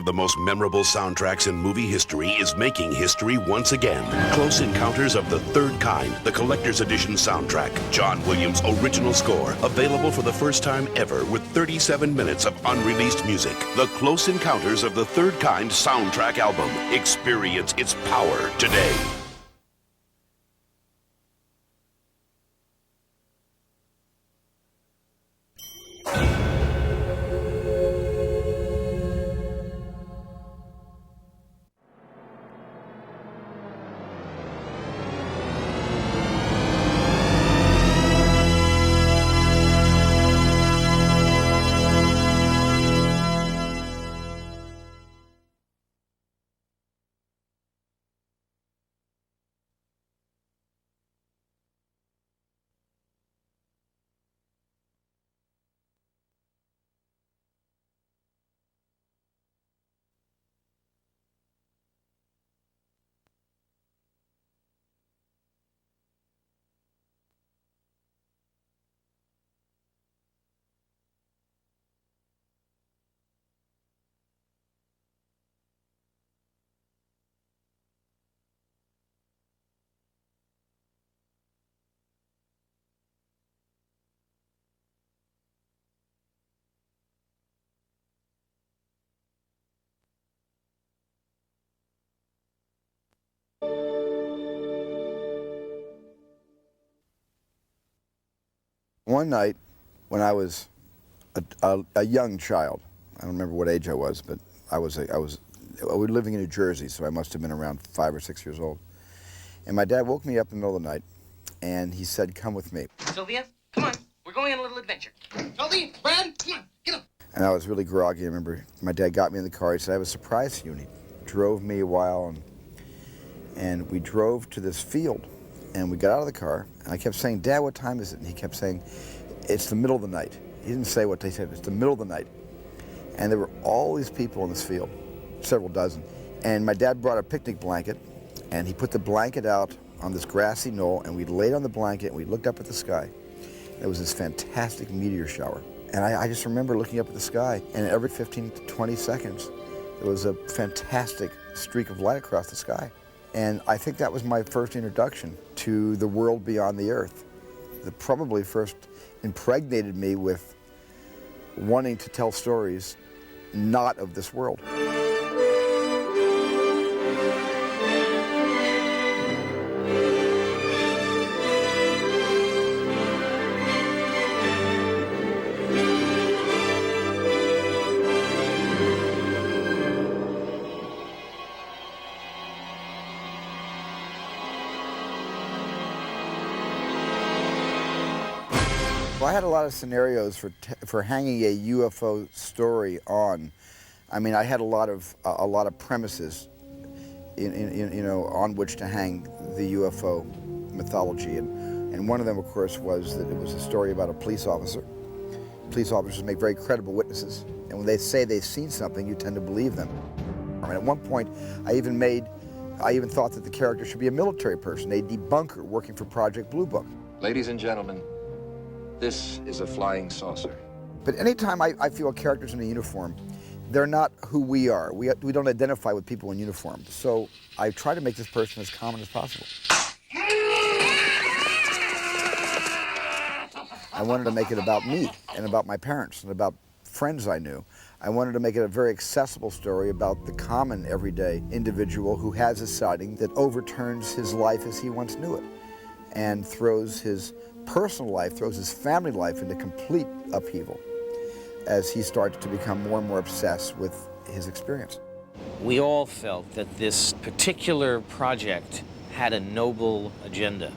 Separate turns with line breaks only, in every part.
the most memorable soundtracks in movie history is making history once again. Close Encounters of the Third Kind, the Collector's Edition soundtrack. John Williams' original score, available for the first time ever with 37 minutes of unreleased music. The Close Encounters of the Third Kind soundtrack album. Experience its power today.
One night, when I was a young child, I don't remember what age I was, but we were living in New Jersey, so I must have been around 5 or 6 years old. And my dad woke me up in the middle of the night, and he said, "Come with me."
Sylvia, come on, we're going on a little adventure. Toby, Brad, come on, get up.
And I was really groggy. I remember my dad got me in the car. He said, "I have a surprise for you." And he drove me a while, and we drove to this field. And we got out of the car, and I kept saying, "Dad, what time is it?" And he kept saying, "It's the middle of the night." He didn't say what they said, it's the middle of the night. And there were all these people in this field, several dozen. And my dad brought a picnic blanket, and he put the blanket out on this grassy knoll, and we laid on the blanket, and we looked up at the sky. There was this fantastic meteor shower. And I just remember looking up at the sky, and every 15 to 20 seconds, there was a fantastic streak of light across the sky. And I think that was my first introduction to the world beyond the earth. That probably first impregnated me with wanting to tell stories not of this world. I had a lot of scenarios for hanging a UFO story on. I mean, I had a lot of premises, on which to hang the UFO mythology, and one of them, of course, was that it was a story about a police officer. Police officers make very credible witnesses, and when they say they've seen something, you tend to believe them. I mean, at one point, I even thought that the character should be a military person, a debunker working for Project Blue Book.
Ladies and gentlemen, this is a flying saucer.
But anytime I feel a character's in a uniform, they're not who we are. We don't identify with people in uniform. So I try to make this person as common as possible. I wanted to make it about me and about my parents and about friends I knew. I wanted to make it a very accessible story about the common everyday individual who has a sighting that overturns his life as he once knew it and throws his personal life, throws his family life into complete upheaval as he starts to become more and more obsessed with his experience.
We all felt that this particular project had a noble agenda.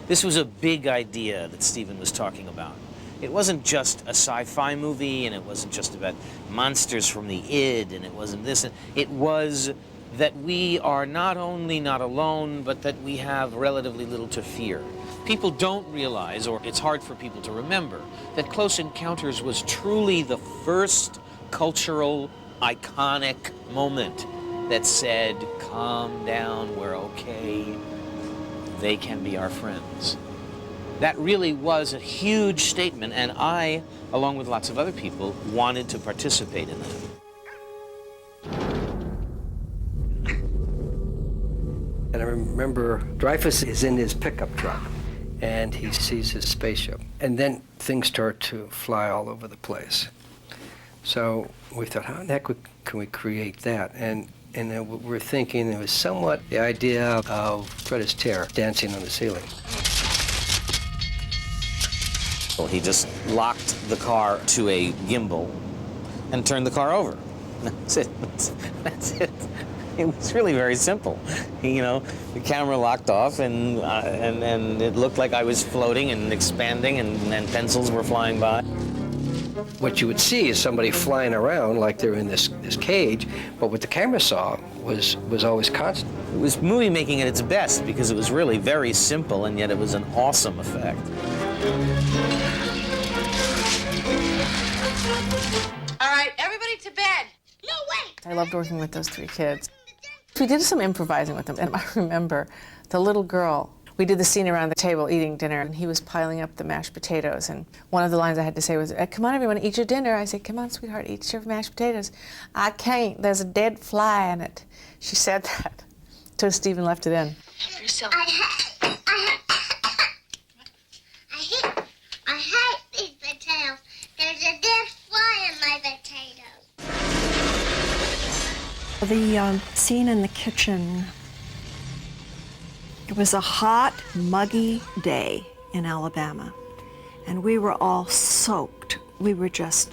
This was a big idea that Stephen was talking about. It wasn't just a sci-fi movie, and it wasn't just about monsters from the id, and it wasn't this. It was that we are not only not alone, but that we have relatively little to fear. People don't realize, or it's hard for people to remember, that Close Encounters was truly the first cultural, iconic moment that said, calm down, we're okay, they can be our friends. That really was a huge statement, and I, along with lots of other people, wanted to participate in that.
And I remember Dreyfuss is in his pickup truck, and he sees his spaceship. And then things start to fly all over the place. So we thought, how in the heck can we create that? And then we're thinking it was somewhat the idea of Fred Astaire dancing on the ceiling.
Well, he just locked the car to a gimbal and turned the car over. That's it. That's it. It was really very simple. The camera locked off, and it looked like I was floating and expanding, and pencils were flying by.
What you would see is somebody flying around like they're in this cage, but what the camera saw was always constant.
It was movie making at its best because it was really very simple, and yet it was an awesome effect.
All right, everybody to bed. No way!
I loved working with those three kids. We did some improvising with them, and I remember the little girl. We did the scene around the table eating dinner, and he was piling up the mashed potatoes, and one of the lines I had to say was, come on, everyone, eat your dinner. I said, come on, sweetheart, eat your mashed potatoes. I can't, there's a dead fly in it. She said that, so Stephen left it in.
I hate these potatoes. There's a dead fly in my potatoes.
The scene in the kitchen, it was a hot, muggy day in Alabama, and we were all soaked. We were just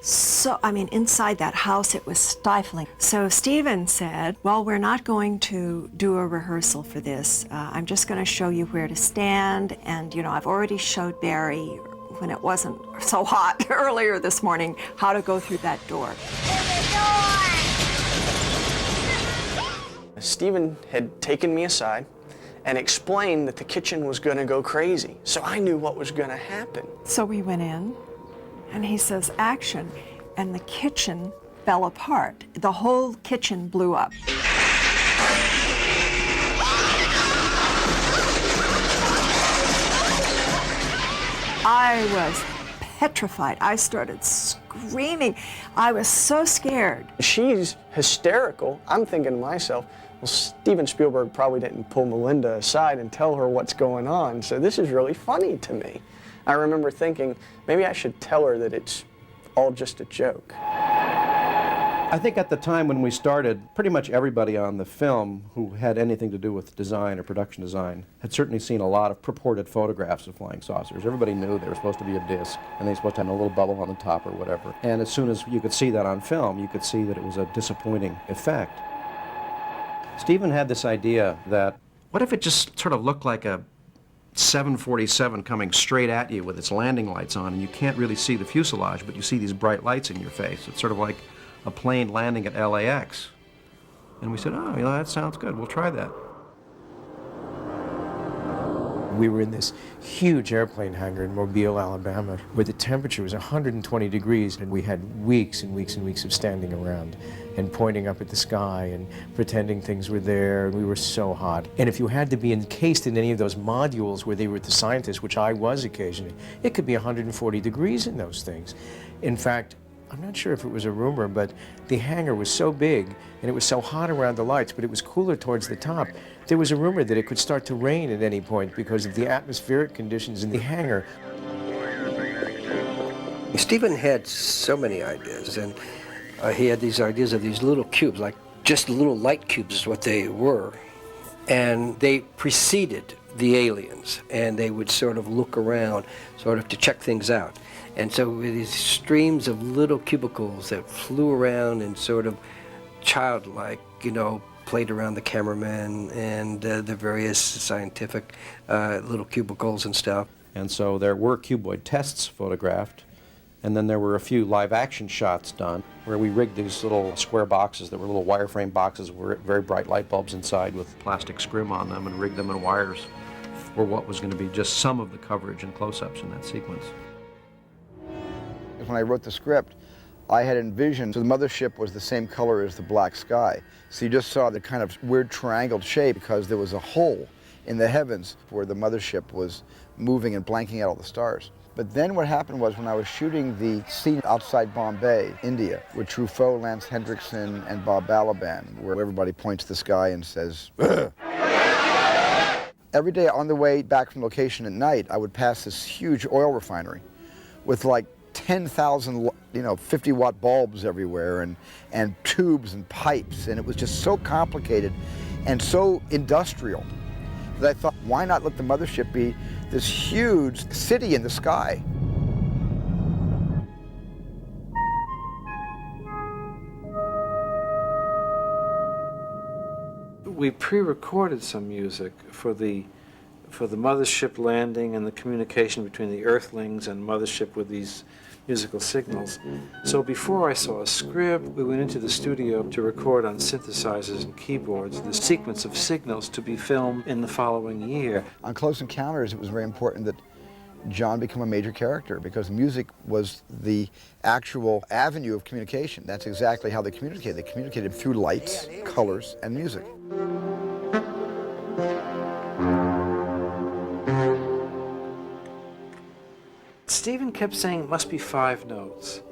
inside that house it was stifling. So Stephen said, well, we're not going to do a rehearsal for this. I'm just going to show you where to stand, and I've already showed Barry when it wasn't so hot earlier this morning how to go through that door.
Stephen had taken me aside and explained that the kitchen was going to go crazy, so I knew what was going to happen.
So we went in, and he says, action, and the kitchen fell apart. The whole kitchen blew up. I was petrified. I started screaming. I was so scared.
She's hysterical. I'm thinking to myself, well, Steven Spielberg probably didn't pull Melinda aside and tell her what's going on, so this is really funny to me. I remember thinking, maybe I should tell her that it's all just a joke.
I think at the time when we started, pretty much everybody on the film who had anything to do with design or production design had certainly seen a lot of purported photographs of flying saucers. Everybody knew they were supposed to be a disc, and they were supposed to have a little bubble on the top or whatever. And as soon as you could see that on film, you could see that it was a disappointing effect. Stephen had this idea that, what if it just sort of looked like a 747 coming straight at you with its landing lights on, and you can't really see the fuselage, but you see these bright lights in your face. It's sort of like a plane landing at LAX. And we said, oh, that sounds good, we'll try that.
We were in this huge airplane hangar in Mobile, Alabama, where the temperature was 120 degrees, and we had weeks and weeks and weeks of standing around and pointing up at the sky and pretending things were there, and we were so hot. And if you had to be encased in any of those modules where they were the scientists, which I was occasionally, it could be 140 degrees in those things. In fact, I'm not sure if it was a rumor, but the hangar was so big and it was so hot around the lights, but it was cooler towards the top. There was a rumor that it could start to rain at any point because of the atmospheric conditions in the hangar.
Stephen had so many ideas, and he had these ideas of these little cubes, like just little light cubes is what they were. And they preceded the aliens, and they would sort of look around, sort of to check things out. And so with these streams of little cubicles that flew around and sort of childlike, played around the cameraman and the various scientific little cubicles and stuff.
And so there were cuboid tests photographed, and then there were a few live action shots done where we rigged these little square boxes that were little wireframe boxes with very bright light bulbs inside with plastic scrim on them, and rigged them in wires for what was going to be just some of the coverage and close-ups in that sequence.
When I wrote the script, I had envisioned, so the mothership was the same color as the black sky. So you just saw the kind of weird triangled shape because there was a hole in the heavens where the mothership was moving and blanking out all the stars. But then what happened was when I was shooting the scene outside Bombay, India, with Truffaut, Lance Hendrickson, and Bob Balaban, where everybody points to the sky and says, "Ugh," Every day on the way back from location at night, I would pass this huge oil refinery with like 10,000, 50-watt bulbs everywhere and tubes and pipes, and it was just so complicated and so industrial that I thought, why not let the mothership be this huge city in the sky?
We pre-recorded some music for the mothership landing and the communication between the Earthlings and mothership with these musical signals. So before I saw a script, we went into the studio to record on synthesizers and keyboards the sequence of signals to be filmed in the following year.
On Close Encounters, it was very important that John become a major character because music was the actual avenue of communication. That's exactly how they communicated. They communicated through lights, colors, and music.
Stephen kept saying it must be 5 notes.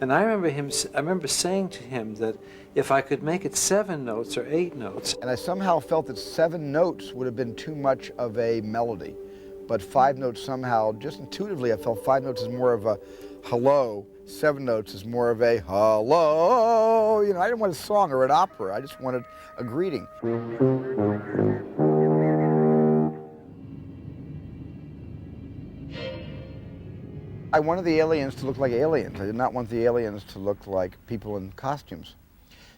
And I remember saying to him that if I could make it 7 notes or 8 notes.
And I somehow felt that 7 notes would have been too much of a melody. But 5 notes somehow, just intuitively, I felt 5 notes is more of a hello, 7 notes is more of a hello. I didn't want a song or an opera, I just wanted a greeting. I wanted the aliens to look like aliens. I did not want the aliens to look like people in costumes.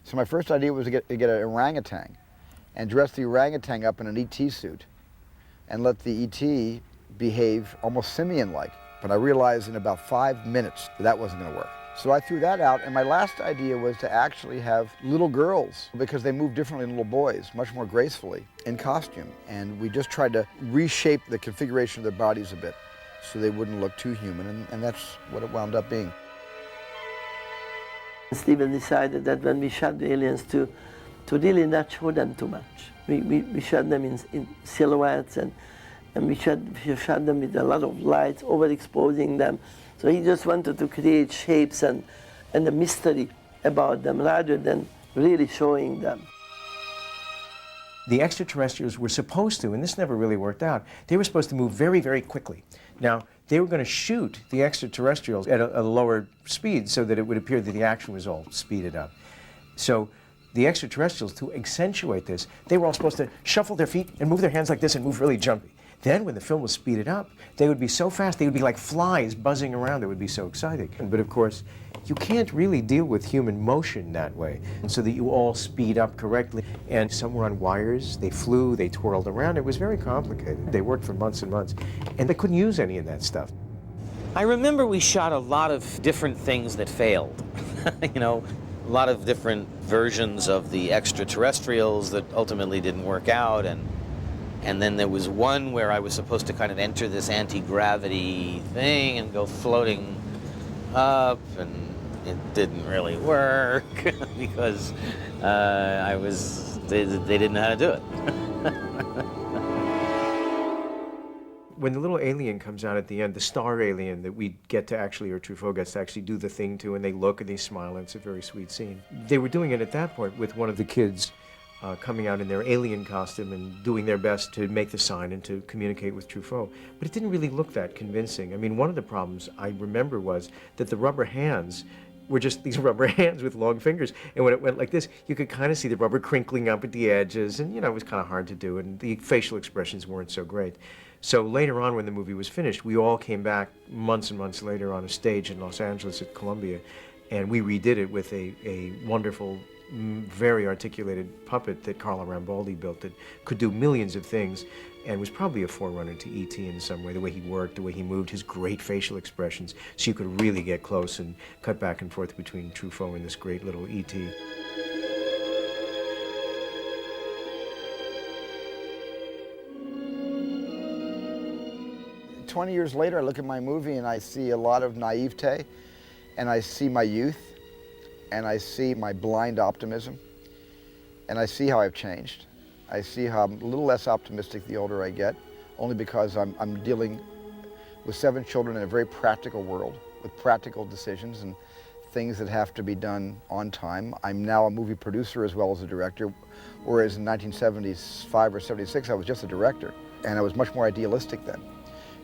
So my first idea was to get an orangutan and dress the orangutan up in an ET suit and let the ET behave almost simian-like. But I realized in about 5 minutes that wasn't going to work. So I threw that out, and my last idea was to actually have little girls, because they move differently than little boys, much more gracefully, in costume. And we just tried to reshape the configuration of their bodies a bit so they wouldn't look too human, and that's what it wound up being.
Stephen decided that when we shot the aliens to really not show them too much. We shot them in silhouettes, and we shot them with a lot of lights, overexposing them. So he just wanted to create shapes and a mystery about them rather than really showing them.
The extraterrestrials were supposed to, and this never really worked out, they were supposed to move very, very quickly. Now, they were going to shoot the extraterrestrials at a lower speed so that it would appear that the action was all speeded up. So the extraterrestrials, to accentuate this, they were all supposed to shuffle their feet and move their hands like this and move really jumpy. Then when the film was speeded up, they would be so fast, they would be like flies buzzing around. It would be so exciting. But of course, you can't really deal with human motion that way, so that you all speed up correctly. And some were on wires, they flew, they twirled around. It was very complicated. They worked for months and months, and they couldn't use any of that stuff.
I remember we shot a lot of different things that failed. A lot of different versions of the extraterrestrials that ultimately didn't work out, and then there was one where I was supposed to kind of enter this anti-gravity thing and go floating up, and it didn't really work because they didn't know how to do it.
When the little alien comes out at the end, the star alien that we get to actually, or Truffaut gets to actually do the thing to, and they look and they smile, and it's a very sweet scene. They were doing it at that point with one of the kids coming out in their alien costume and doing their best to make the sign and to communicate with Truffaut. But it didn't really look that convincing. I mean, one of the problems I remember was that the rubber hands were just these rubber hands with long fingers. And when it went like this, you could kind of see the rubber crinkling up at the edges, and it was kind of hard to do, and the facial expressions weren't so great. So later on, when the movie was finished, we all came back months and months later on a stage in Los Angeles at Columbia, and we redid it with a wonderful, very articulated puppet that Carlo Rambaldi built that could do millions of things and was probably a forerunner to E.T. in some way, the way he worked, the way he moved, his great facial expressions, so you could really get close and cut back and forth between Truffaut and this great little E.T.
20 years later, I look at my movie and I see a lot of naivete, and I see my youth, and I see my blind optimism, and I see how I've changed. I see how I'm a little less optimistic the older I get, only because I'm dealing with 7 children in a very practical world, with practical decisions and things that have to be done on time. I'm now a movie producer as well as a director, whereas in 1975 or 76 I was just a director, and I was much more idealistic then.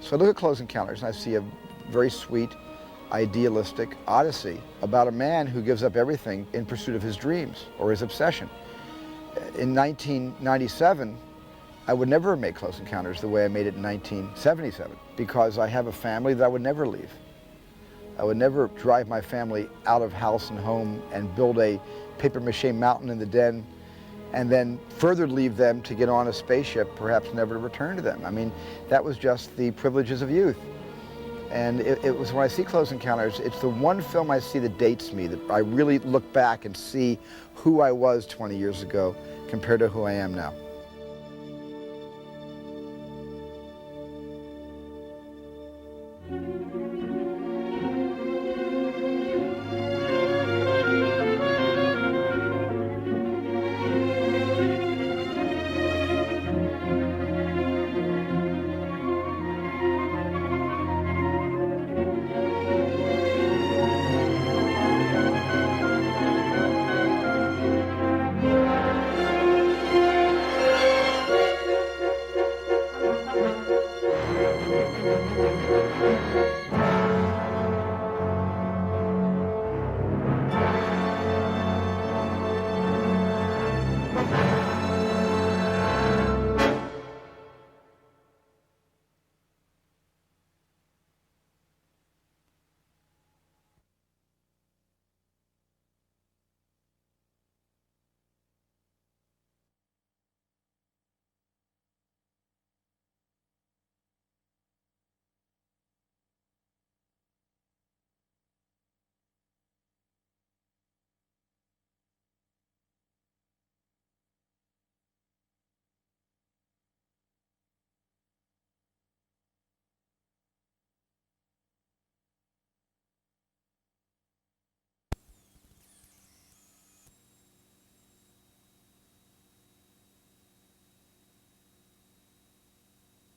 So I look at Close Encounters and I see a very sweet, idealistic odyssey about a man who gives up everything in pursuit of his dreams or his obsession. In 1997, I would never have made Close Encounters the way I made it in 1977, because I have a family that I would never leave. I would never drive my family out of house and home and build a papier-mâché mountain in the den and then further leave them to get on a spaceship, perhaps never to return to them. I mean, that was just the privileges of youth. And it was when I see Close Encounters, it's the one film I see that dates me, that I really look back and see who I was 20 years ago compared to who I am now.